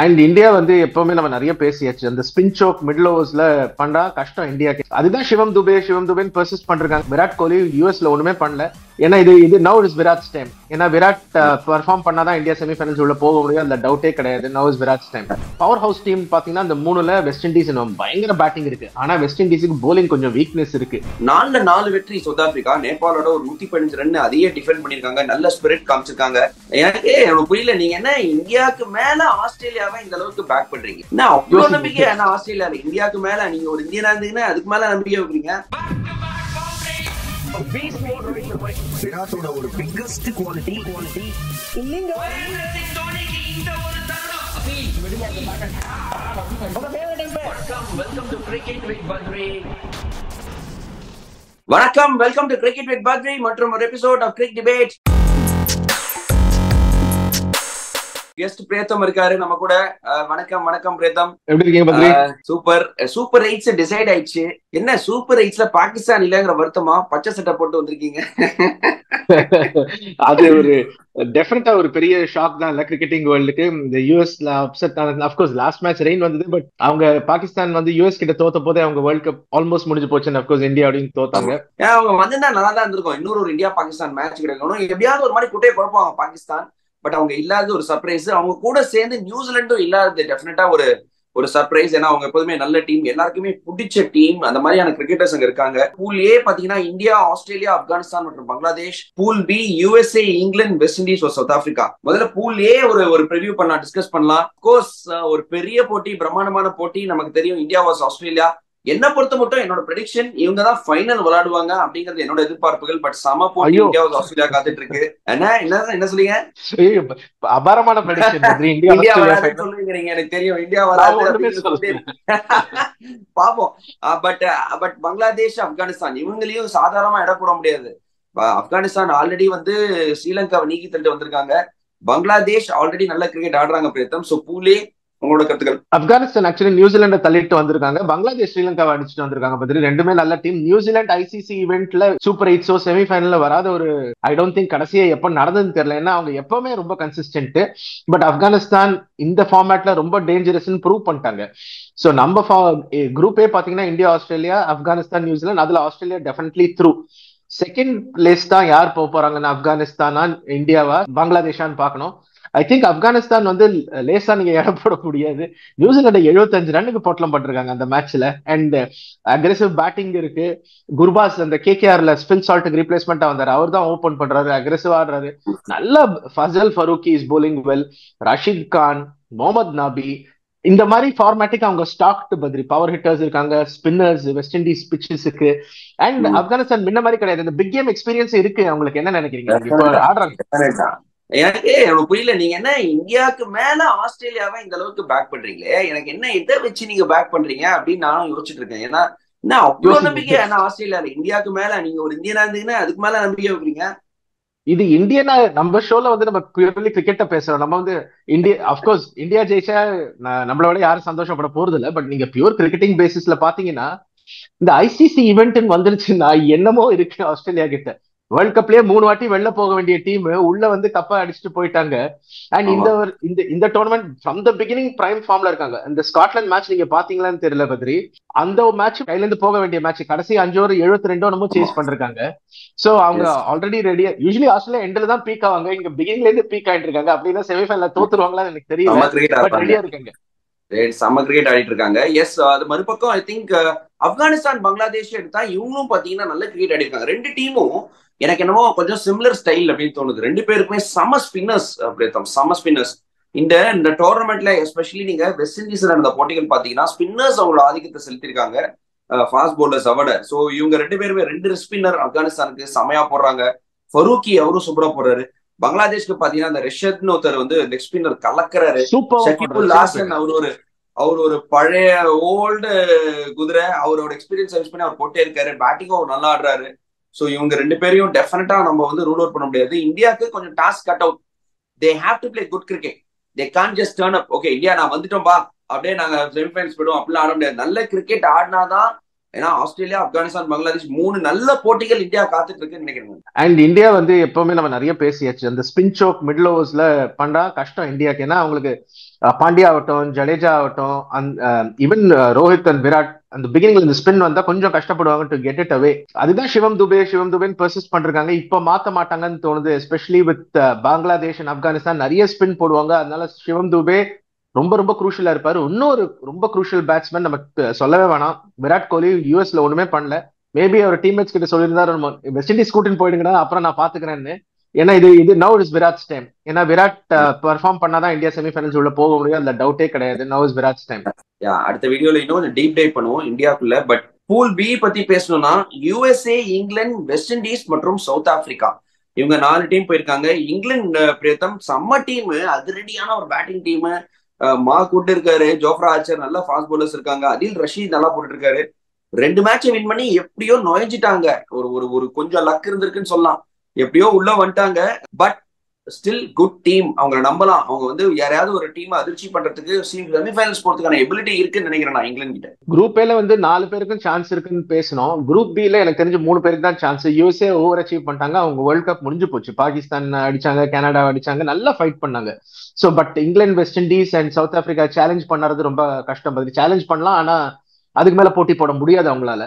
And India வந்து எப்பவுமே நம்ம நிறைய பேசியாச்சு, அந்த ஸ்பின் சோக் மிடில் ஓவர்ஸ்ல பண்றா கஷ்டம் இந்தியாக்கு. அதுதான் சிவம் துபேன்னு பெர்சிஸ்ட் பண்றாங்க. விராட் கோலி யூஎஸ்ல ஒண்ணுமே பண்ணல. ஏன்னா இது நவ் இஸ் விராட்ஸ் டைம். ஏன்னா விராட் பெர்ஃபார்ம் பண்ணாதான் இந்தியா செமிஃபைனல்ஸ் உள்ள போக முடியும், அந்த டவுட்டே கிடையாது. Now is Virat's time. Powerhouse team பாத்தீங்கன்னா இந்த 3ல வெஸ்ட் இண்டீஸ் பயங்கர பேட்டிங் இருக்கு. ஆனா வெஸ்ட் இண்டீஸுக்கு போலிங் கொஞ்சம் வீக்னஸ் இருக்கு. 4 வெற்றி சவுத் ஆப்பிரிக்கா. நேபாளோட ஒரு 115 ரன் அதையே டிஃபெண்ட் பண்ணிருக்காங்க. நல்ல ஸ்பிரிட் காமிச்சிருக்காங்க. எனக்கு புரியல, நீங்க என்ன இந்தியாவுக்கு மேல ஆஸ்திரேலியாவை இந்த அளவுக்கு பேக் பண்றீங்க? என்ன அவ்வளவு நம்பிக்கை? ஏன்னா ஆஸ்திரேலியா இந்தியாவுக்கு மேல நீங்க ஒரு இந்தியனா இருந்தீங்கன்னா அதுக்கு மேல நம்பிக்கை வைக்கிறீங்க. விராட்டோட ஒரு பிக்கஸ்ட் குவாலிட்டி இல்லைங்க. வணக்கம், welcome to cricket with Badri மற்றும் ஒரு episode of Kirik debate. Guest பிரேத்தம் இருக்காரு நம்ம கூட. வணக்கம் பிரேத்தம், எப்படி இருக்கீங்க பத்ரி? சூப்பர் 8 டிசைட் ஆயிடுச்சு. என்ன சூப்பர் 8ல பாகிஸ்தான் இல்லங்கிற வருத்தமா பச்சை சட்டை போட்டு வந்திருக்கீங்க? அது ஒரு டெஃபினட்டா ஒரு பெரிய ஷாக் தான் இல்ல கிரிக்கெட்டிங் வேர்ல்டுக்கு. இந்த யூஎஸ்ல அப்செட் ஆனது. அஃப்கோர்ஸ் லாஸ்ட் மேட்ச் ரெயின் வந்தது, பட் அவங்க பாகிஸ்தான் வந்து யூஎஸ் கிட்ட தோத்த போதே அவங்க வேர்ல்ட் கப் ஆல்மோஸ்ட் முடிஞ்சு போச்சு. அஃப்கோர்ஸ் இந்தியா அப்படின்னு தோத்தாங்க. அவங்க வந்திருந்தா நல்லா தான் இருந்திருக்கும். இன்னொரு இந்தியா பாகிஸ்தான் மேட்ச் கிடைக்கணும். எப்படியாவது ஒரு மாதிரி குட்டையை குழப்பாங்க பாகிஸ்தான். பட் அவங்க இல்லாத ஒரு சர்ப்ரைஸ். அவங்க கூட சேர்ந்து நியூசிலாண்டும் இல்லாதது டெஃபினட்டா ஒரு சர்ப்ரைஸ். ஏன்னா அவங்க எப்போதுமே நல்ல டீம், எல்லாருக்குமே பிடிச்ச டீம். அந்த மாதிரியான கிரிக்கெட்டர்ஸ் அங்க இருக்காங்க. பூல் ஏ பாத்தீங்கன்னா இந்தியா, ஆஸ்திரேலியா, ஆப்கானிஸ்தான் மற்றும் Bangladesh. Pool B USA, England, West Indies, South Africa. முதல்ல பூல் ஏ ஒரு ப்ரிவியூ பண்ணலாம், டிஸ்கஸ் பண்ணலாம். கோர்ஸ் ஒரு பெரிய போட்டி, பிரம்மாண்டமான போட்டி. நமக்கு தெரியும் இந்தியா வாஸ் ஆஸ்திரேலியா. என்ன பொறுத்த மட்டும் என்னோட ப்ரெடிக்ஷன் இவங்க தான் ஃபைனல் விளையாடுவாங்க அப்படிங்கிறது என்னோட எதிர்பார்ப்புகள். பட் சம போட்டி இந்தியா ஆஸ்திரேலியா காத்துட்டு இருக்கு. என்ன சொல்லுங்க? அபாரமான ப்ரெடிக்ஷன். இந்தியா வராதுன்னு சொல்லுவீங்க, எனக்கு தெரியும். இந்தியா வராது பாப்போம். பட் பங்களாதேஷ், ஆப்கானிஸ்தான் இவங்களையும் சாதாரணமா இட போட முடியாது. ஆப்கானிஸ்தான் ஆல்ரெடி வந்து ஸ்ரீலங்காவை நீக்கி தள்ளிட்டு வந்திருக்காங்க. பங்களாதேஷ் ஆல்ரெடி நல்ல கிரிக்கெட் ஆடுறாங்க பிரேத்தம். சோ பூலே உங்களோட கருத்துக்கள்? ஆப்கானிஸ்தான் ஆக்சுவலி நியூசிலாண்டை தள்ளிட்டு வந்திருக்காங்க. பங்களாதேஷ் ஸ்ரீலங்காவை அடிச்சுட்டு வந்திருக்காங்க. பத்திரி ரெண்டுமே நல்ல டீம். நியூசிலாந்து ஐசிசி ஈவெண்ட்ல சூப்பர் 8 செமிஃபைனல்ல வராத ஒரு ஐ டோன்ட் திங்க் கடைசியா எப்ப நடந்ததுன்னு தெரியல. ஏன்னா அவங்க எப்பவுமே ரொம்ப கன்சிஸ்டன்ட். பட் ஆப்கானிஸ்தான் இந்த ஃபார்மேட்ல ரொம்ப டேஞ்சரஸ் ப்ரூவ் பண்ணிட்டாங்க. சோ நம்ம குரூப்பே பாத்தீங்கன்னா இந்தியா, ஆஸ்திரேலியா, ஆப்கானிஸ்தான், நியூசிலாந்து. அதுல Australia definitely through. Second place தான் யார் போக போறாங்கன்னா ஆப்கானிஸ்தானா இந்தியாவா பங்களாதேஷான்னு பாக்கணும். ஐ திங்க் ஆப்கானிஸ்தான் வந்து லேசா நீங்க இடம் போட முடியாது. நியூசிலாந்து 75 ரன்னுக்கு போட்டலம் பட்டிருக்காங்க அந்த மேட்ச்ல. அண்ட் அக்ரெசிவ் பேட்டிங் இருக்கு. குர்பாஸ் அந்த கேகேஆர்ல ஸ்பின் சால்ட்டுக்கு ரீப்ளேஸ்மெண்டா வந்தாரு, அவர் தான் ஓபன் பண்றாரு, அக்ரெசிவ் ஆடுறாரு. நல்ல Fazal Farooqi is bowling well. Rashid Khan, Mohammad Nabi, இந்த மாதிரி ஃபார்மேட்டிக் அவங்க ஸ்டாக்டு பத்ரி. பவர் ஹிட்டர்ஸ் இருக்காங்க, ஸ்பின்னர்ஸ், வெஸ்ட் இண்டீஸ் பிச்சஸுக்கு. அண்ட் ஆப்கானிஸ்தான் முன்ன மாதிரி கிடையாது. இந்த பிக் கேம் எக்ஸ்பீரியன்ஸ் இருக்கு அவங்களுக்கு. என்ன நினைக்கிறீங்க ஆடுறாங்க? எனக்கு புரியல, நீங்க என்ன இந்தியாவுக்கு மேல ஆஸ்திரேலியாவை இந்த அளவுக்கு பேக் பண்றீங்களே, எனக்கு என்ன எதை வச்சு நீங்க பேக் பண்றீங்க அப்படின்னு நானும் யோசிச்சுட்டு இருக்கேன். ஏன்னா என்ன அவ்வளவு நம்பிக்கை? ஏன்னா ஆஸ்திரேலியால இந்தியாவுக்கு மேல நீங்க ஒரு இந்தியனா இருந்தீங்கன்னா அதுக்கு மேல நம்பிக்கை வைக்கிறீங்க. இது இந்தியனா நம்ம ஷோல வந்து நம்ம பியூர்லி கிரிக்கெட்ட பேசுறோம். நம்ம வந்து இந்தியா அப்கோர்ஸ் இந்தியா ஜெயிச்சா நம்மளோட யாரும் சந்தோஷப்பட போறது இல்லை. பட் நீங்க பியூர் கிரிக்கெட்டிங் பேசிஸ்ல பாத்தீங்கன்னா இந்த ஐசிசி ஈவெண்ட் வந்துருச்சுன்னா என்னமோ இருக்கு ஆஸ்திரேலியா கிட்ட. வேர்ல்ட் கப்லயே 3 வாட்டி வெளில போக வேண்டிய டீம் உள்ள வந்து கப்பா அடிச்சுட்டு போயிட்டாங்க. அண்ட் இந்த tournament from the beginning prime ஃபார்ம்ல இருக்காங்க. இந்த ஸ்காட்லாந்து மேட்ச் நீங்க பாத்தீங்களான்னு தெரியல பத்ரி. அந்த மேட்ச் கையில இருந்து போக வேண்டிய மேட்ச் கடைசி 5 ஓவர் 72 நம்ம சேஸ் பண்றாங்க. சோ அவங்க ஆல்ரெடி ரெடியா. யூஸ்வலி ஆஸ்திரேலியா எண்ட்ல தான் பீக் ஆவாங்க, இங்க பிகினிங்ல இருந்து பீக் ஆயிட்டு இருக்காங்க. அப்படின்னா செமிஃபைனல்ல தோத்துருவாங்களான்னு எனக்கு தெரியல, பட் ரெடியா இருக்காங்க. செம்ம கிரிக்கெட் ஆடிட்டு இருக்காங்க. எஸ், அது மறுபக்கம் ஐ திங்க் ஆப்கானிஸ்தான், பங்களாதேஷ் எடுத்தா இவங்களும் பாத்தீங்கன்னா நல்ல கிரிக்கெட் ஆடி இருக்காங்க. ரெண்டு டீமும் எனக்கு என்னமோ கொஞ்சம் சிமிலர் ஸ்டைல் அப்படின்னு தோணுது. ரெண்டு பேருக்குமே சம ஸ்பின்னர்ஸ், சம ஸ்பின்னர்ஸ். இந்த டோர்னமெண்ட்ல எஸ்பெஷலி நீங்க வெஸ்ட் இண்டீஸ்ல நடந்த போட்டிகள் பாத்தீங்கன்னா ஸ்பின்னர்ஸ் அவங்களோட ஆதிக்கத்தை செலுத்திருக்காங்க ஃபாஸ்ட் பவுலர்ஸ் அவட. சோ இவங்க ரெண்டு பேருமே 2 ஸ்பின்னர் ஆப்கானிஸ்தானுக்கு செமையா போடுறாங்க. ஃபரூக்கி அவரும் சூப்பரா போடுறாரு. பங்களாதேஷ்க்கு பாத்தீங்கன்னா அந்த ரிஷத்னு ஒருத்தர் வந்து லெக் ஸ்பின்னர் கலக்கிறாரு. ஷகிபுல் ஹாசன் அவர் ஒரு பழைய ஓல்டு குதிரை. அவரோட எக்ஸ்பீரியன்ஸ் யூஸ் பண்ணி அவர் போட்டே இருக்காரு. பேட்டிங்கும் அவர் நல்லா ஆடுறாரு. சோ இவங்க 2 பேரையும் டெஃபினட்டா நம்ம வந்து ரூல் அவுட் பண்ண முடியாது. இந்தியாவுக்கு கொஞ்சம் task cut out. They have to play good cricket. They can't just turn up. Okay India நான் வந்துட்டோம்பா அப்படியே நாங்க செமிஃபைனல்ஸ் போயிடுவோம் அப்படிலாம் ஆட முடியாது. நல்ல கிரிக்கெட் ஆடினாதான். ஏன்னா ஆஸ்திரேலியா, ஆப்கானிஸ்தான், பங்களாதேஷ் 3 நல்ல போட்டிகள் இந்தியா காத்துட்டு இருக்குன்னு நினைக்கிறேன். அண்ட் இந்தியா வந்து எப்பவுமே நம்ம நிறைய பேசியாச்சு, அந்த ஸ்பின் சோக் மிடில் ஓவர்ஸ்ல பண்றா கஷ்டம் இந்தியாவுக்கு. ஏன்னா அவங்களுக்கு பாண்டியா ஆகட்டும், ஜடேஜா ஆகட்டும், ஈவன் ரோஹித் அண்ட் விராட் அந்த பிகினிங்ல இந்த ஸ்பின் வந்தா கொஞ்சம் கஷ்டப்படுவாங்க டு கெட் இட் அவே. அதுதான் சிவம் துபே பெர்சிஸ்ட் பண்றாங்க. இப்ப மாத்த மாட்டாங்கன்னு தோணுது, especially with Bangladesh and Afghanistan நிறைய ஸ்பின் போடுவாங்க. அதனால சிவம் துபே ரொம்ப ரொம்ப குரூஷியலா இருப்பாரு. இன்னொரு ரொம்ப குரூஷியல் பேட்ஸ்மேன் நமக்கு சொல்லவே வேணாம், விராட் கோலி. யூஎஸ்ல ஒண்ணுமே பண்ணல. மேபி அவர் டீம்மேட்ஸ் கிட்ட சொல்லியிருந்தாரு வெஸ்ட் இண்டீஸ் கூட்டின்னு போயிடுங்கடா, அப்புறம் நான் பாத்துக்கிறேன்னு. ஏன்னா இது நவ் இஸ் விராட்ஸ் டைம். ஏன்னா விராட் பெர்ஃபார்ம் பண்ணாதான் இந்தியா செமிஃபைனல்ஸ் உள்ள போக முடியும், அதுல டவுட்டே கிடையாது. Now is Virat's time. அடுத்த வீடியோல இன்னும் டீப் டைவ் பண்ணுவோம் இந்தியாக்குள்ள. பட் பூல் பி பத்தி பேசணும்னா யுஎஸ்ஏ, இங்கிலாந்து, வெஸ்ட் இண்டீஸ் மற்றும் சவுத் ஆப்பிரிக்கா இவங்க 4 டீம் போயிருக்காங்க. இங்கிலாந்து பிரேத்தம் செம்ம டீம், அதிரடியான ஒரு பேட்டிங் டீம். கூட்டு இருக்காரு, ஜோஃப்ரா ஆர்ச்சர், நல்ல ஃபாஸ்ட் பவுலர்ஸ் இருக்காங்க, அதில் ரஷீத் நல்லா போட்டு இருக்காரு. 2 மேட்சை வின் பண்ணி எப்படியோ நுழைஞ்சிட்டாங்க. ஒரு கொஞ்சம் லக் இருந்திருக்குன்னு சொல்லலாம், எப்படியோ உள்ள வந்துட்டாங்க. பட் ஸ்டில் குட் டீம், அவங்களை நம்பலாம். அவங்க யாரையாவது ஒரு டீம் அதிர்ச்சி பண்றதுக்கு செமிஃபைனல்ஸ் போறதுக்கான எபிலிட்டி இருக்குன்னு நினைக்கிறேன் நான் இங்கிலாந்து கிட்ட. குரூப் ஏல 4 பேருக்கும் சான்ஸ் இருக்குன்னு பேசணும். குரூப் பி ல எனக்கு தெரிஞ்சு 3 பேருக்கு தான் சான்ஸ். யூஎஸ்ஏ ஓவர் அச்சீவ் பண்ணிட்டாங்க, அவங்க வேர்ல்ட் கப் முடிஞ்சு போச்சு. பாகிஸ்தான் அடிச்சாங்க, கனடா அடிச்சாங்க, நல்லா ஃபைட் பண்ணாங்க. So but England, West Indies and south Africa challenge பண்ணறது ரொம்ப கஷ்டம். சேலஞ்ச் பண்ணலாம், ஆனா அதுக்கு மேல போட்டி போட முடியாது அவங்களால.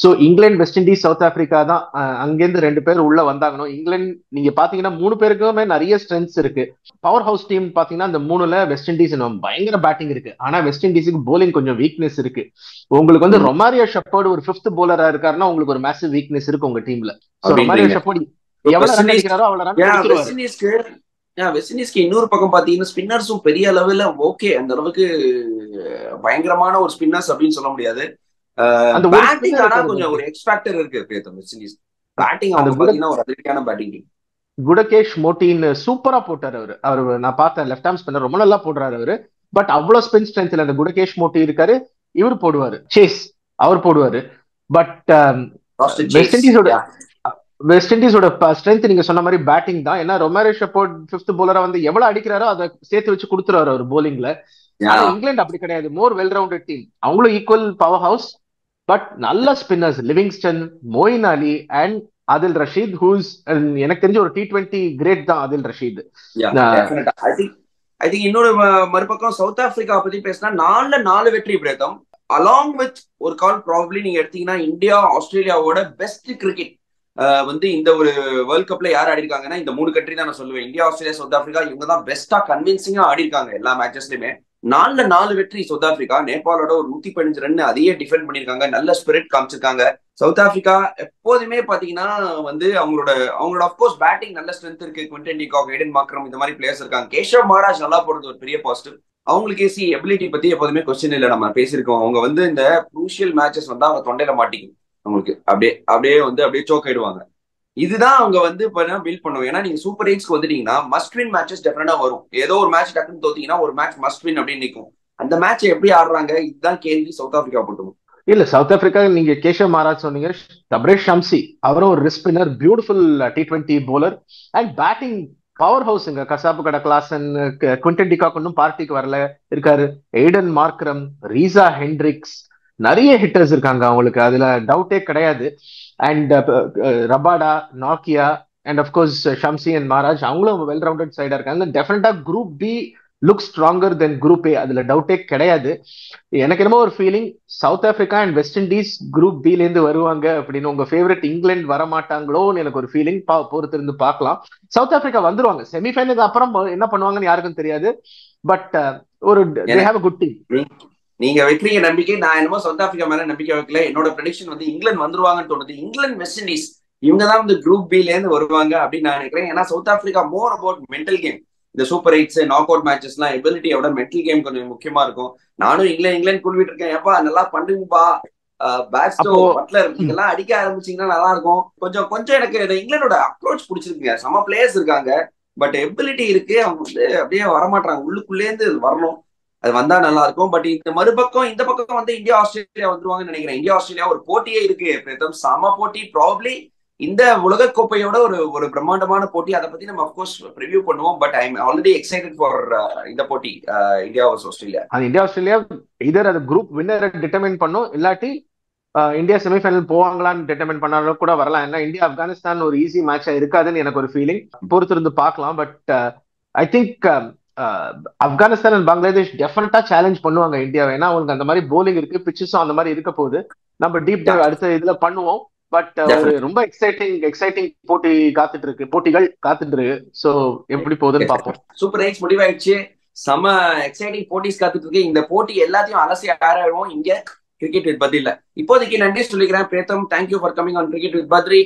So England, West Indies, South Africa தான் அங்கேருந்து 2 பேர் உள்ள வந்தாங்கணும். இங்கிலாந்து நீங்க பாத்தீங்கன்னா 3 பேருக்குமே நிறைய ஸ்ட்ரென்த்ஸ் இருக்கு. பவர் ஹவுஸ் டீம் பாத்தீங்கன்னா அந்த 3ல வெஸ்ட் இண்டீஸ் பயங்கர பேட்டிங் இருக்கு, ஆனா வெஸ்ட் இண்டீஸுக்கு போலிங் கொஞ்சம் வீக்னஸ் இருக்கு. உங்களுக்கு ரொமாரியோ ஷெப்பர்ட் ஒரு 5th போலரா இருக்காருன்னா உங்களுக்கு ஒரு மேசிவ் வீக்னஸ் இருக்கு உங்க டீம்ல. ரொமாரியோ ஷெப்பர்ட் எவ்வளவு ரன் அடிக்கிறாரோ அவ்வளவு ரன் கொடுத்துருவாரு. வெஸ்ட் இண்டீஸ்க்கு இன்னொரு பக்கம் பாத்தீங்கன்னா ஸ்பின்னர்ஸும் பெரிய அளவுல ஓகே, அந்த அளவுக்கு பயங்கரமான ஒரு ஸ்பின்னர்ஸ் அப்படின்னு சொல்ல முடியாது. அந்த பேட்டிங் ஆனா கொஞ்சம் ஒரு எக்ஸ் ஃபேக்டர் இருக்கு வெஸ்ட் இண்டீஸ் பேட்டிங். அவங்க பாத்தீங்கன்னா ஒரு அதிரடியான பேட்டிங் டீம். குடகேஷ் மோட்டின்னு சூப்பரா போட்டாரு அவரு நான் பார்த்தேன், லெஃப்ட் ஆர்ம் ஸ்பின்னர் ரொம்ப நல்லா போடுறாரு அவரு. பட் அவ்வளவு ஸ்பின் ஸ்ட்ரென்த் இல்ல. அந்த குடகேஷ் மோட்டி இருக்காரு, இவர் போடுவாரு, சேஸ் அவர் போடுவாரு. பட் வெஸ்ட் இண்டீஸோட ஸ்ட்ரென்த் நீங்க சொன்ன மாதிரி பேட்டிங் தான். ஏன்னா ரொமாரியோ ஷெப்பர்ட் 5th போலரா எவ்வளவு அடிக்கிறாரோ அதை சேர்த்து வச்சு கொடுத்துருவாரு அவர் போலிங்ல. ஆனா இங்கிலாந்து அப்படி கிடையாது, மோர் வெல் ரவுண்டட் டீம். அவங்களும் ஈக்குவல் பவர் ஹவுஸ், பட் நல்ல spinners, Livingstone, Moeen Ali and Adil Rashid, whose எனக்கு தெரிஞ்ச ஒரு T20 கிரேட் தான் அதில் ரஷீத். ஐ திங்க் இன்னொரு மறுபக்கம் சவுத் ஆப்பிரிக்கா பத்தி பேசினா 4 வெற்றி பிரேதம். அலாங் வித் ஒரு கால் ப்ராபப்ளி நீங்க எடுத்தீங்கன்னா இந்தியா ஆஸ்திரேலியாவோட பெஸ்ட் கிரிக்கெட் இந்த ஒரு வேர்ல்ட் கப்ல யார் ஆடி இருக்காங்கன்னா இந்த 3 கண்ட்ரி தான் நான் சொல்லுவேன். இந்தியா, ஆஸ்திரேலியா, சவுத் ஆப்பிரிக்கா இவங்க தான் பெஸ்டா கன்வின்சிங்கா ஆடி இருக்காங்க எல்லா மேட்சஸ்லயுமே. 4 வெற்றி சவுத் ஆப்பிரிக்கா. நேபாளோட ஒரு 115 ரன் அதையே டிஃபெண்ட் பண்ணிருக்காங்க, நல்ல ஸ்பிரிட் காமிச்சிருக்காங்க. சவுத் ஆப்பிரிக்கா எப்போதுமே பாத்தீங்கன்னா அவங்களோட அப்கோர்ஸ் பேட்டிங் நல்ல ஸ்ட்ரென்த் இருக்கு. Quinton de Kock, Aiden Markram இந்த மாதிரி பிளேயர்ஸ் இருக்காங்க. கேஷவ் மகாராஜ் நல்லா போடுறது ஒரு பெரிய பாசிட்டிவ். அவங்களுக்கு எபிலிட்டி பத்தி எப்போதுமே கொஸ்டின் இல்லை, நம்ம பேசியிருக்கோம். அவங்க இந்த குரூஷியல் மேட்சஸ் அவங்க தொண்டையில மாட்டிக்கும், அவங்களுக்கு அப்படியே சோக் ஆயிடுவாங்க. இதுதான் அவங்க பில்ட் பண்ணுவோம். ஏன்னா நீங்க சூப்பர் 8க்கு வந்துட்டீங்கன்னா மஸ்ட் வின் மேட்சஸ் டெஃபினட்டா வரும். ஏதோ ஒரு மேட்ச் டக்குன்னு தோத்தீங்கன்னா ஒரு மேட்ச் மஸ்ட் வின் அப்படின்னு நிற்கும். அந்த மேட்ச் எப்படி ஆடுறாங்க இதுதான் கேள்வி சவுத் ஆப்பிரிக்கா மட்டும். இல்ல சவுத் ஆப்பிரிக்கா நீங்க கேஷவ் மகாராஜ் சொன்னீங்க, தப்ரேஷ் ஷம்சி அவரும் ஒரு risk spinner, beautiful T20 bowler and batting power ஹவுஸ்ங்க. கசாப்பு கட கிளாசன், குவிண்டன் டி காக் இன்னும் பார்ட்டிக்கு வரல இருக்காரு, எய்டன் மார்க்ரம், ரீசா ஹெண்ட்ரிக்ஸ், நிறைய ஹிட்டர்ஸ் இருக்காங்க அவங்களுக்கு, அதுல டவுட்டே கிடையாது. அண்ட் ரபாடா, நாக்கியா and of course Shamsi and Maharaj அவங்களும் வெல் ரவுண்டட் சைடா இருக்காங்க. டெஃபினட்டா group B look stronger than group A, அதுல டவுட்டே கிடையாது. எனக்கு என்னமோ ஒரு feeling South Africa and West Indies group பில இருந்து வருவாங்க அப்படின்னு. உங்க ஃபேவரட் இங்கிலாந்து வரமாட்டாங்களோன்னு எனக்கு ஒரு ஃபீலிங். பொறுத்து இருந்து பார்க்கலாம். சவுத் ஆப்பிரிக்கா வந்துருவாங்க செமிஃபைனலுக்கு அப்புறம், என்ன பண்ணுவாங்கன்னு யாருக்கும் தெரியாது. பட் ஒரு they have a good team. நீங்க வைக்கிறீங்க நம்பிக்கை, நான் என்னமோ சவுத் ஆப்பிரிக்கா மேல நம்பிக்கை வைக்கல. என்னோட ப்ரெடிக்ஷன் இங்கிலாந்து வந்துருவாங்கன்னு தோணுது. இங்கிலாந்து, வெஸ்ட் இண்டீஸ் இவங்க தான் குரூப் பில இருந்து வருவாங்க அப்படின்னு நான் நினைக்கிறேன். ஏன்னா south Africa more about mental game. இந்த சூப்பர் 8 நாக் அவுட் மேட்சஸ் எல்லாம் எபிலிட்டியோட மென்டல் கேம் கொஞ்சம் முக்கியமா இருக்கும். நானும் இங்கிலாந்து குழுவிட்டு இருக்கேன். ஏப்பா நல்லா பண்ணுங்கப்பா, பேட்ஸ்டோ, பட்லர் இதெல்லாம் அடிக்க ஆரம்பிச்சீங்கன்னா நல்லா இருக்கும். கொஞ்சம் எனக்கு இங்கிலாண்டோட அப்ரோச் பிடிச்சிருக்குங்க. செம பிளேயர்ஸ் இருக்காங்க, பட் எபிலிட்டி இருக்கு. அவங்க அப்படியே வரமாட்டாங்க, உள்ளுக்குள்ளே இருந்து வரணும், அது வந்தா நல்லா இருக்கும். பட் இந்த மறுபக்கம் இந்த பக்கம் இந்தியா ஆஸ்திரேலியா வந்துருவாங்கன்னு நினைக்கிறேன். இந்தியா ஆஸ்திரேலியா ஒரு போட்டியே இருக்கு பிரதம், சம போட்டி. ப்ராபப்ளி இந்த உலகக்கோப்பையோட ஒரு பிரம்மாண்டமான போட்டி. அதை பத்தி நம்ம அப்கோர்ஸ் ரிவ்யூ பண்ணுவோம். But I am already excited for இந்த போட்டி, India versus Australia. India Australia இதர் அது குரூப் வின்னரை டிட்டர்மைன் பண்ணும், இல்லாட்டி இந்தியா செமிஃபைனல் போவாங்களான்னு டிட்டர்மைன் பண்ணாலும் கூட வரலாம். ஏன்னா இந்தியா ஆப்கானிஸ்தான் ஒரு ஈஸி மேட்சா இருக்காதுன்னு எனக்கு ஒரு ஃபீலிங். பொறுத்திருந்து பார்க்கலாம். But I think Afghanistan and Bangladesh டெஃபினட்டா சேலஞ்ச் பண்ணுவாங்க இந்தியாவை. ஏன்னா அவங்களுக்கு அந்த மாதிரி போலிங் இருக்கு, பிச்சஸும் அந்த மாதிரி இருக்க போகுது. நம்ம டீப் டைவ் அடுத்த இதுல பண்ணுவோம். பட் ஒரு ரொம்ப எக்ஸைட்டிங் போட்டிகள் காத்துட்டு இருக்கு. சோ எப்படி போகுதுன்னு பார்ப்போம். சூப்பர் ரைட்ஸ் முடிவாயிடுச்சு. செம எக்ஸைட்டிங் போட்டிஸ் காத்துட்டு இருக்கு. இந்த போட்டி எல்லாத்தையும் அலசி ஆராய்வோம் இங்க கிரிக்கெட் வித் பத்ரில. இப்போதைக்கு நன்றி சொல்லிக்கிறேன். Preetham, thank you for coming on cricket with Badri.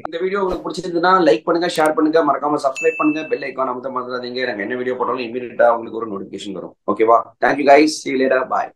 இந்த வீடியோ உங்களுக்கு பிடிச்சிருந்ததுன்னா லைக் பண்ணுங்க, ஷேர் பண்ணுங்க, மறக்காம சப்ஸ்கிரைப் பண்ணுங்க, பெல் ஐகான் அமுத்த மறந்துடாதீங்க. நாங்க என்ன வீடியோ போட்டாலும் இமீடியட்டா உங்களுக்கு ஒரு நோட்டிபிகேஷன் வரும். ஓகேவா? Thank you guys, see you later, bye.